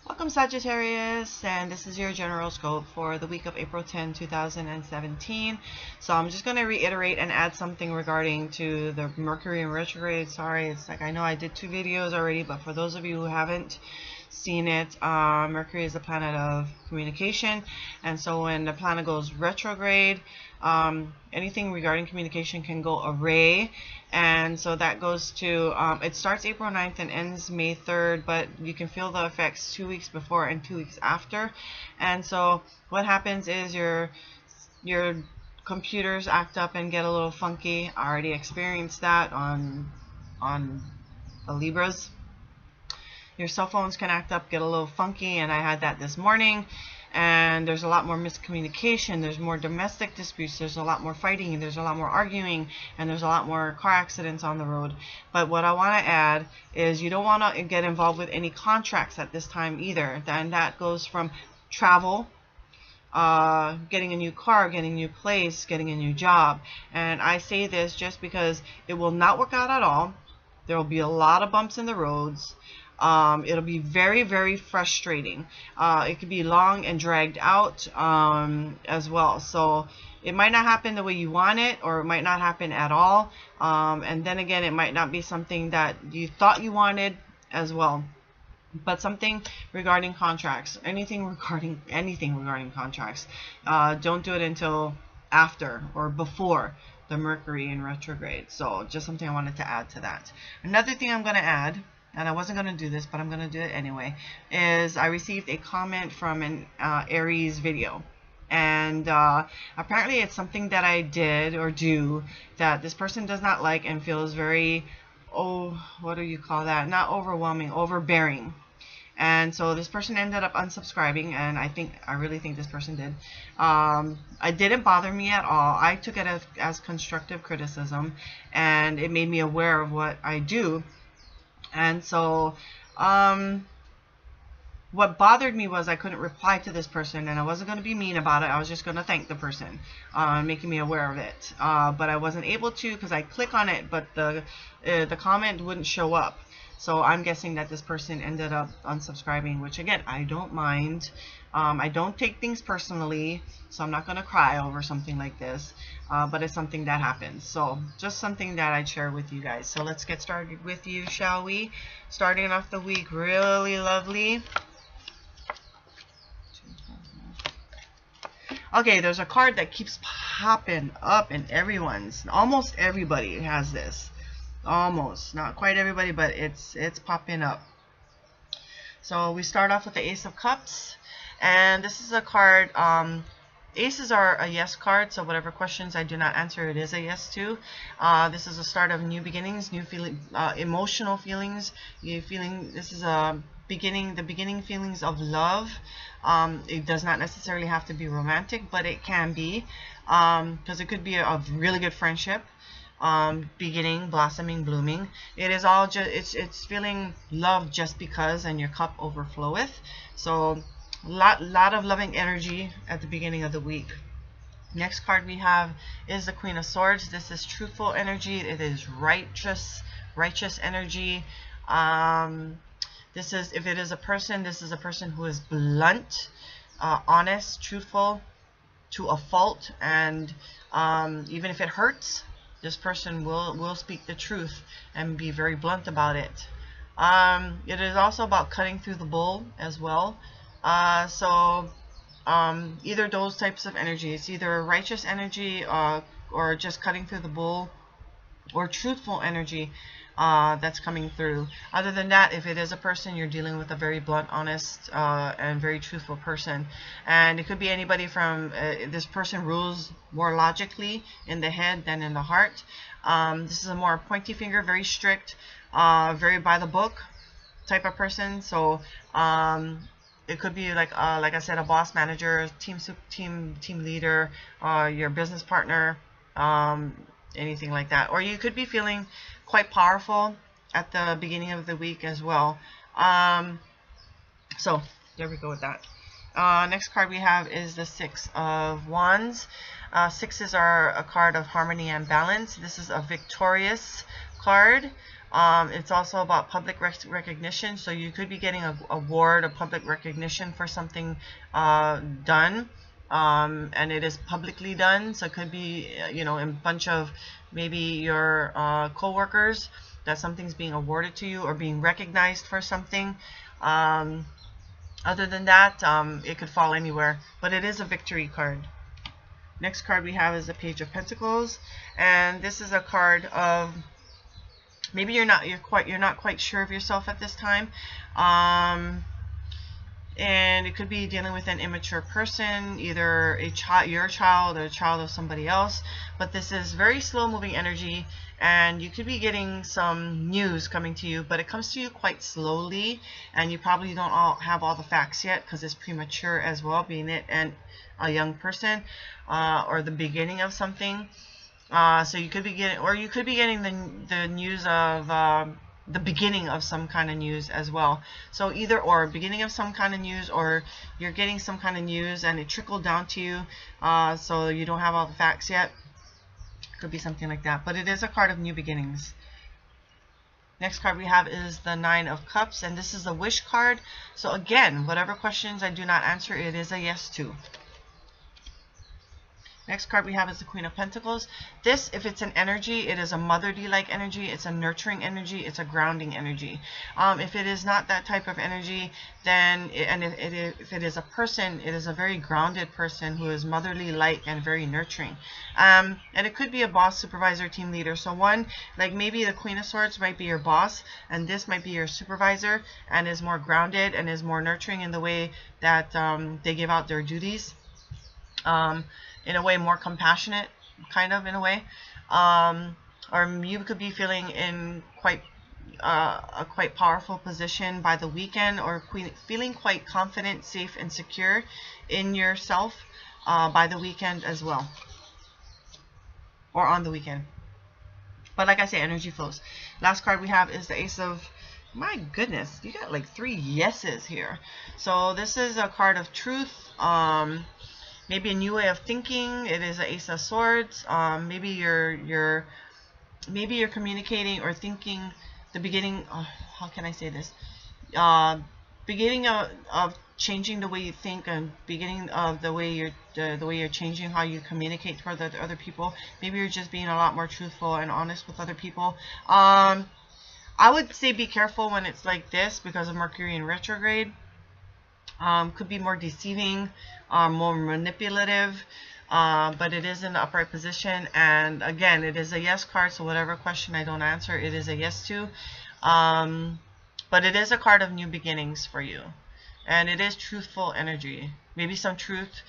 Welcome Sagittarius, and this is your general scope for the week of April 10, 2017. So I'm just going to reiterate and add something regarding to the Mercury in retrograde. Sorry, it's like I know I did 2 videos already, but for those of you who haven't seen it, Mercury is the planet of communication, and so when the planet goes retrograde, anything regarding communication can go array. And so that goes to it starts April 9th and ends May 3rd, but you can feel the effects 2 weeks before and 2 weeks after. And so what happens is your computers act up and get a little funky. I already experienced that on the Libras. Your cell phones can act up, get a little funky, and I had that this morning. And there's a lot more miscommunication, there's more domestic disputes, there's a lot more fighting, there's a lot more arguing, and there's a lot more car accidents on the road. But what I want to add is you don't want to get involved with any contracts at this time either. And that goes from travel, getting a new car, getting a new place, getting a new job. And I say this just because it will not work out at all. There will be a lot of bumps in the roads. It'll be very, very frustrating. It could be long and dragged out as well. So it might not happen the way you want it, or it might not happen at all. And then again, it might not be something that you thought you wanted as well. But something regarding contracts, anything regarding contracts, don't do it until after or before the Mercury in retrograde. So just something I wanted to add to that. Another thing I'm going to add, and I wasn't going to do this, but I'm going to do it anyway, is I received a comment from an Aries video. And apparently it's something that I did or do that this person does not like and feels very, what do you call that? Not overwhelming, overbearing. And so this person ended up unsubscribing, and I really think this person did. It didn't bother me at all. I took it as constructive criticism, and it made me aware of what I do. And so what bothered me was I couldn't reply to this person, and I wasn't going to be mean about it. I was just going to thank the person, making me aware of it. But I wasn't able to because I click on it, but the comment wouldn't show up. So I'm guessing that this person ended up unsubscribing, which again, I don't mind. I don't take things personally, so I'm not going to cry over something like this, but it's something that happens. So just something that I'd share with you guys. So let's get started with you, shall we? Starting off the week really lovely. Okay, there's a card that keeps popping up in almost everybody has this. Almost, not quite everybody, but it's popping up. So we start off with the Ace of Cups, and this is a card. Aces are a yes card, so whatever questions I do not answer, it is a yes to. This is a start of new beginnings, new emotional feelings. This is a beginning, the beginning feelings of love. It does not necessarily have to be romantic, but it can be, because it could be a really good friendship. Beginning, blossoming, blooming. It is all just it's feeling love just because, and your cup overfloweth. So lot of loving energy at the beginning of the week. Next card we have is the Queen of Swords. This is truthful energy. It is righteous energy. This is, if it is a person, this is a person who is blunt, honest, truthful to a fault, and even if it hurts, this person will speak the truth and be very blunt about it. It is also about cutting through the bull as well. So either those types of energy. It's either righteous energy or just cutting through the bull, or truthful energy that's coming through. Other than that, if it is a person, you're dealing with a very blunt, honest, and very truthful person. And it could be anybody from this person rules more logically in the head than in the heart. This is a more pointy finger, very strict, very by the book type of person. So it could be like I said, a boss, manager, team leader, your business partner, anything like that. Or you could be feeling quite powerful at the beginning of the week as well. So there we go with that. Next card we have is the Six of Wands. Sixes are a card of harmony and balance. This is a victorious card. It's also about public recognition, so you could be getting an award of public recognition for something done, and it is publicly done. So it could be, you know, in a bunch of maybe your co-workers, that something's being awarded to you or being recognized for something. Other than that, it could fall anywhere, but it is a victory card. Next card we have is the Page of Pentacles, and this is a card of maybe you're not quite sure of yourself at this time, and it could be dealing with an immature person, either your child or a child of somebody else. But this is very slow moving energy, and you could be getting some news coming to you, but it comes to you quite slowly, and you probably don't have all the facts yet because it's premature as well, being it and a young person, or the beginning of something. So you could be getting, the news of the beginning of some kind of news as well. So either or, beginning of some kind of news, or you're getting some kind of news and it trickled down to you, so you don't have all the facts yet. Could be something like that, but it is a card of new beginnings. Next card we have is the Nine of Cups, and this is a wish card. So again, whatever questions I do not answer, it is a yes to. Next card we have is the Queen of Pentacles. This, if it's an energy, it is a motherly-like energy. It's a nurturing energy. It's a grounding energy. If it is not that type of energy, then, if it is a person, it is a very grounded person who is motherly-like and very nurturing. And it could be a boss, supervisor, team leader. So one, like maybe the Queen of Swords might be your boss, and this might be your supervisor, and is more grounded and is more nurturing in the way that they give out their duties. In a way, more compassionate, kind of, in a way. Or you could be feeling in a quite powerful position by the weekend, or feeling quite confident, safe, and secure in yourself by the weekend as well, or on the weekend. But like I say, energy flows. Last card we have is the Ace of... My goodness, you got like 3 yeses here. So this is a card of truth. Maybe a new way of thinking. It is an Ace of Swords. Maybe you're communicating or thinking the beginning. How can I say this? Beginning of changing the way you think, and beginning of the way you're changing how you communicate toward other people. Maybe you're just being a lot more truthful and honest with other people. I would say be careful when it's like this because of Mercury in retrograde. Could be more deceiving, more manipulative, but it is in the upright position. And again, it is a yes card, so whatever question I don't answer, it is a yes to. But it is a card of new beginnings for you, and it is truthful energy. Maybe some truth,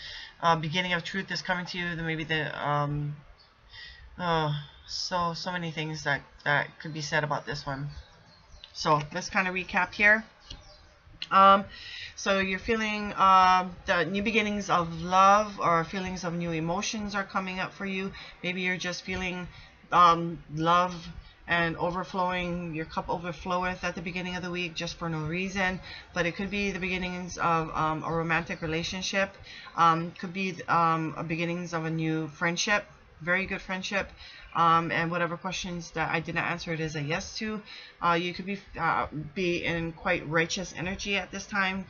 beginning of truth is coming to you. Maybe so many things that could be said about this one. So let's kind of recap here. So you're feeling the new beginnings of love, or feelings of new emotions are coming up for you. Maybe you're just feeling love and overflowing, your cup overfloweth at the beginning of the week just for no reason. But it could be the beginnings of a romantic relationship. Could be beginnings of a new friendship, very good friendship. And whatever questions that I did not answer, it is a yes to. You could be in quite righteous energy at this time,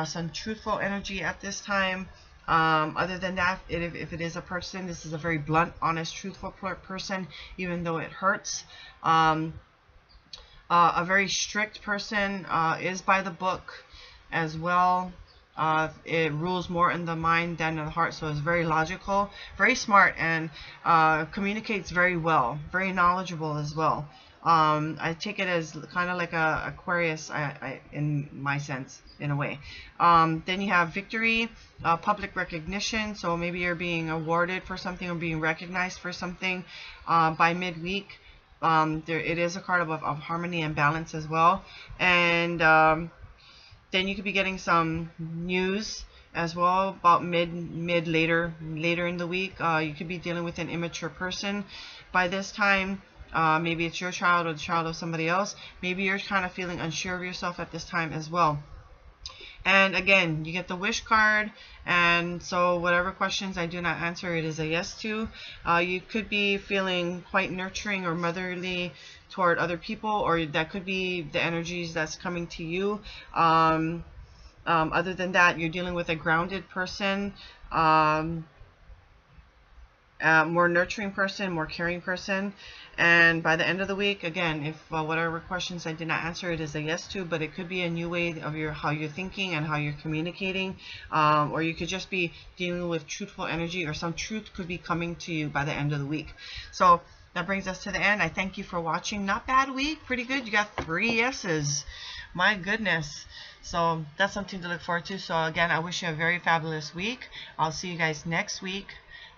some truthful energy at this time. Other than that, if it is a person, this is a very blunt, honest, truthful person, even though it hurts. A very strict person, is by the book as well. It rules more in the mind than in the heart, so it's very logical, very smart, and communicates very well, very knowledgeable as well. I take it as kind of like a Aquarius, in my sense, in a way. Then you have victory, public recognition, so maybe you're being awarded for something or being recognized for something by midweek. It is a card of harmony and balance as well. And then you could be getting some news as well about later in the week. You could be dealing with an immature person by this time. Maybe it's your child or the child of somebody else. Maybe you're kind of feeling unsure of yourself at this time as well. And again, you get the wish card, and so whatever questions I do not answer, it is a yes to. You could be feeling quite nurturing or motherly toward other people, or that could be the energies that's coming to you. Other than that, you're dealing with a grounded person, more nurturing person, more caring person. And by the end of the week, again, if whatever questions I did not answer, it is a yes to, but it could be a new way of how you're thinking and how you're communicating, or you could just be dealing with truthful energy, or some truth could be coming to you by the end of the week. So that brings us to the end. I thank you for watching. Not bad week, pretty good. You got 3 yeses. My goodness. So that's something to look forward to. So again, I wish you a very fabulous week. I'll see you guys next week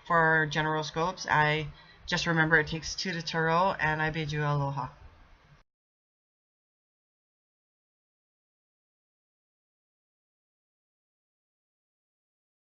for general scopes. I just remember it takes 2 to tarot, and I bid you aloha.